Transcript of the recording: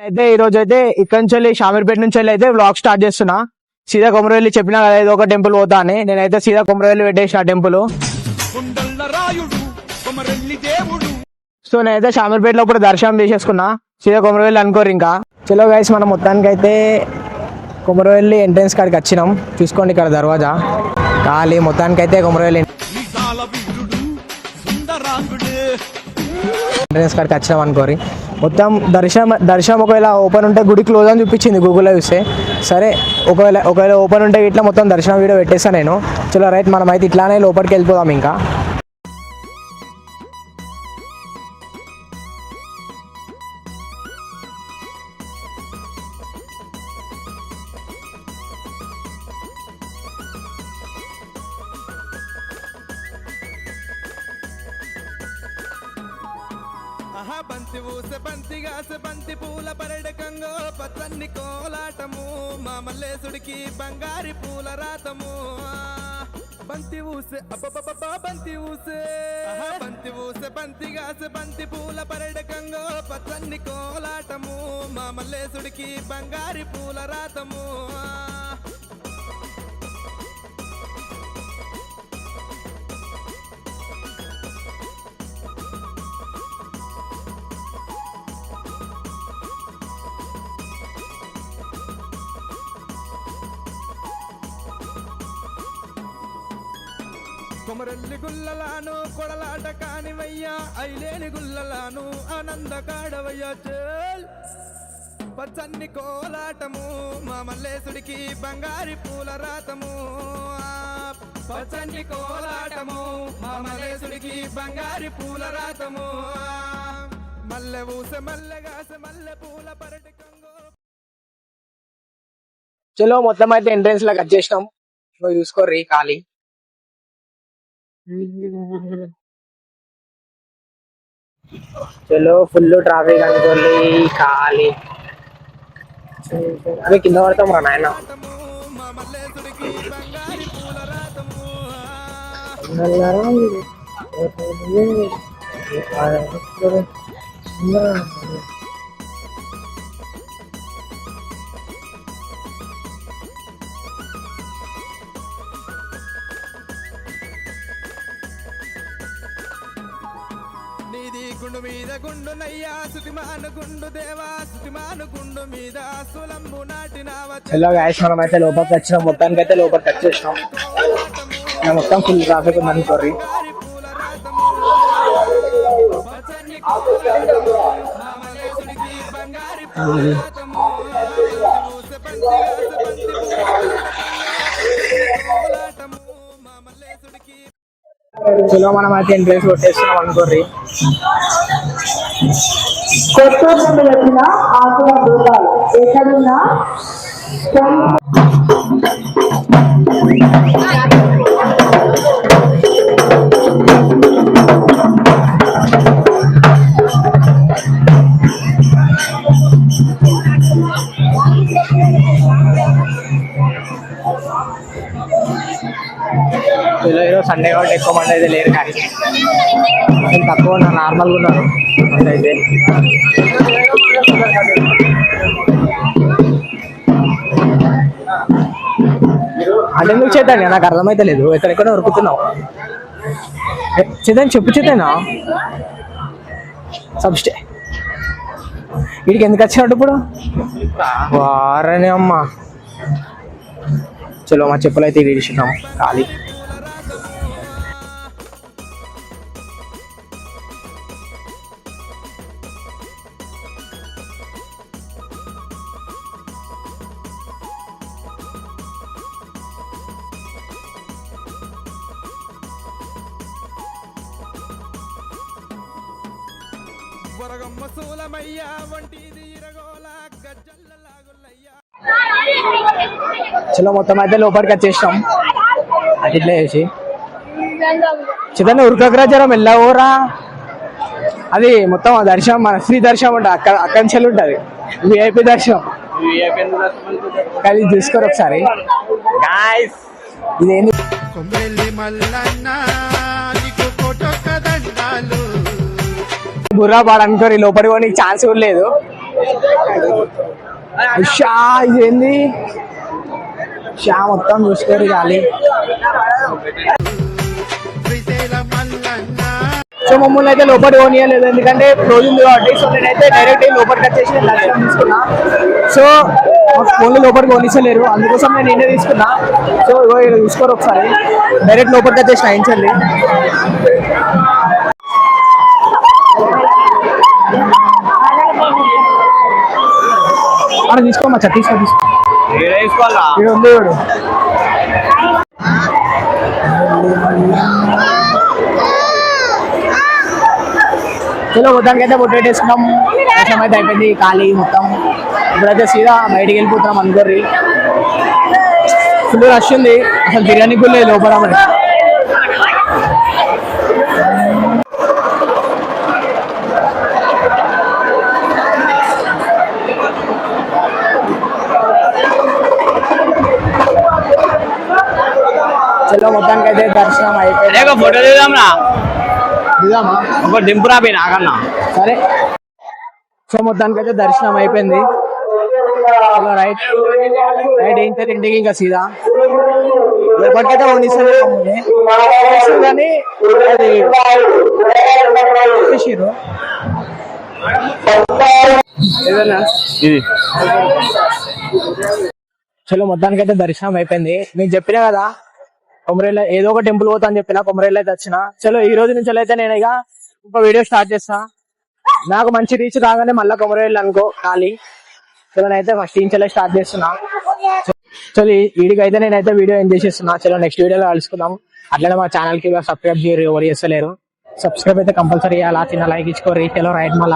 అయితే ఈ రోజు అయితే ఇక్కడ నుంచి వెళ్ళి షామీర్పేట నుంచి వెళ్ళి అయితే వ్లాగ్ స్టార్ట్ చేస్తున్నా. సీదా కొమరవెల్లి చెప్పినా కదా ఏదో ఒక టెంపుల్ పోతా అని, నేనైతే సీదా కొమరవెల్లి పెట్టేసిన టెంపుల్. సో నేనైతే షామీర్పేటలో ఇప్పుడు దర్శనం చేసేసుకున్నా. సీదా కొమరవెల్లి అనుకోరు ఇంకా. చలో గైస్, మనం మొత్తానికి అయితే కొమరవెల్లి ఎంట్రెన్స్ కాడికి వచ్చినాం. చూసుకోండి ఇక్కడ దర్వాజా ఖాళీ. మొత్తానికి అయితే కొమరవెల్లి ఎంట్రెన్స్ కాడికి వచ్చినాం అనుకోరి. మొత్తం దర్శనం ఒకవేళ ఓపెన్ ఉంటే గుడి క్లోజ్ అని చూపించింది గూగుల్లో చూస్తే. సరే ఒకవేళ ఓపెన్ ఉంటే ఇట్లా మొత్తం దర్శనం వీడియో పెట్టేస్తాను నేను. చలో రైట్, మనం అయితే ఇట్లానే లోపలికి వెళ్ళిపోదాం ఇంకా. బంతి ఊసె బంతిగాసె బంతి పూల పరడకంగో పచ్చన్ని కోలాటము మా మల్లేశుడికి బంగారి పూల రాతము. బంతి ఊసె అబ్బబ్బబ్బా బంతి ఊసే బంతి ఊసె బంతిగాసె బంతి పూల పరడకంగో పచ్చన్ని కోలాటము మా మల్లేశుడికి బంగారి పూల రాతము. కొమరల్లి గుల్లలాను కొడలాట కానివయ్యా ఐలేని గుల్లలాను ఆనంద కాడవయ్యా చేల్. పచ్చన్ని కోలాటము మా మల్లేశుడికి బంగారి పూల రాతము. పచ్చన్ని కోలాటము మా మల్లేశుడికి బంగారి పూల రాతము. మల్లె ఊసె మల్లెగాస మల్లె పూల పరటికంగో. చలో మొత్తం అయితే ఎంట్రెన్స్ లాగా వచ్చేసినాం. చూసుకోర్రి ఖాళీ. చలో ఫుల్ ట్రాఫిక్ అనుకోండి ఖాళీ. అవి కింద పడతాం రా నాయన. నీది గుండు మీద గుండు నయ్యా సుతిమాను గుండు దేవా సుతిమాను గుండు మీద సులంబు నాటినావ. చలో గాయస్, మనం అయితే లోపలికి వచ్చినాం. మొత్తానికి అయితే లోపలికి వచ్చేసినాం. మొత్తం ఫుల్ ట్రాఫిక్ ఉంది అనుకోర్రి. చలో మనం అయితే ఎంట్రెన్స్ కొట్టేస్తున్నాం అనుకోర్రి. కొత్తూరు వచ్చిన ఆకుల దూరాలు ఎక్కడున్నా ఈరోజు సండే కాబట్టి ఎక్కువ మంది అయితే లేరు, కానీ తక్కువ ఉన్నారు, నార్మల్గా ఉన్నారు అయితే. అంటే నువ్వు చేద్దాం, నాకు అర్థమైతే లేదు. ఎక్కడెక్కడ ఉరుకుతున్నావు చేద్దాం, చెప్పు చేద్దానా సబ్స్టే. వీడికి ఎందుకు వచ్చినట్టు ఇప్పుడు వారనే అమ్మా. చలో మా చెప్పులు అయితే విడిచినాం ఖాళీ. చలో మొత్తం అయితే లోపలికి వచ్చేసినాం. అట్లా చేసి చిన్న ఉరకగ్రజరం వెళ్ళవరా. అది మొత్తం దర్శనం మన ఫ్రీ దర్శనం ఉంటుంది, అక్కడి నుంచి ఉంటుంది విఐపి దర్శనం. కలిసి చూసుకోరు ఒకసారి. ఇదేంటి బుర్రా పాడు అనుకోరి, లోపలికి పోనీ ఛాన్స్ కూడా లేదు. షా ఇది ఏంది షా మొత్తం చూసుకోరు గాలి. సో మమ్మల్ని అయితే లోపలికి పోనీయలేదు, ఎందుకంటే రోజు ఉంది కాబట్టి. సో నేనైతే డైరెక్ట్ లోపలికి వచ్చేసి నేను దర్శనం తీసుకున్నా. సో ఫోన్లు లోపలికి పోనీసలేరు, అందుకోసం నేను నేనే తీసుకున్నా. సో ఇగో చూసుకోరు ఒకసారి, డైరెక్ట్ లోపలికి వచ్చేసిన ఇంచండి. అక్కడ తీసుకోమచ్చా, తీసుకో ఇక్కడ ఉంది చూడు. చలో మొత్తానికి అయితే పొట్టు పెట్టేసుకున్నాం. దర్శనం అయితే అయిపోయింది, ఖాళీ మొత్తం. ఇప్పుడైతే సీదా బయటికి వెళ్ళిపోతున్నాం అనుకోర్రి. ఫుల్ రష్ ఉంది, అసలు బిర్యానీ కూడా లేదు లోపల మరి. చలో మొత్తానికి అయితే దర్శనం అయిపోయింది. ఫోటో దిగుదాంరా, దిగామా? ఒక దింపురా పోయి నాకన్నా. సరే. సో మొత్తానికి అయితే దర్శనం అయిపోయింది. రైట్ రైట్ ఏం సార్ ఇంటికి ఇంకా సీదా ఎప్పటికైతే వండిస్తారు కానీ అది చేసిర్రు. ఏదన్నా ఇది చలో మొత్తానికి అయితే దర్శనం అయిపోయింది. మీకు చెప్పినా కదా కొమరేళ్ళ ఏదో ఒక టెంపుల్ పోతా అని చెప్పిన, కొమరేళ్ళ అయితే వచ్చిన. చలో ఈ రోజు నుంచి అయితే నేను ఇక ఇంకో వీడియో స్టార్ట్ చేస్తా. నాకు మంచి రీచ్ కాగానే మళ్ళీ కొమరేళ్ళు అనుకో ఖాళీ. చలో నేనైతే ఫస్ట్ ఇంచలే స్టార్ట్ చేస్తున్నా. చలో వీడికైతే నేనైతే వీడియో ఏం చేసేస్తున్నా. చలో నెక్స్ట్ వీడియోలో కలుసుకుందాం. అట్లనే మా ఛానల్ కి సబ్స్క్రైబ్ చేయరు, ఎవరు చేస్తలేరు. సబ్స్క్రైబ్ అయితే కంపల్సరీ చేయాలా, చిన్న లైక్ ఇచ్చుకోరు. చలో రైట్ మళ్ళీ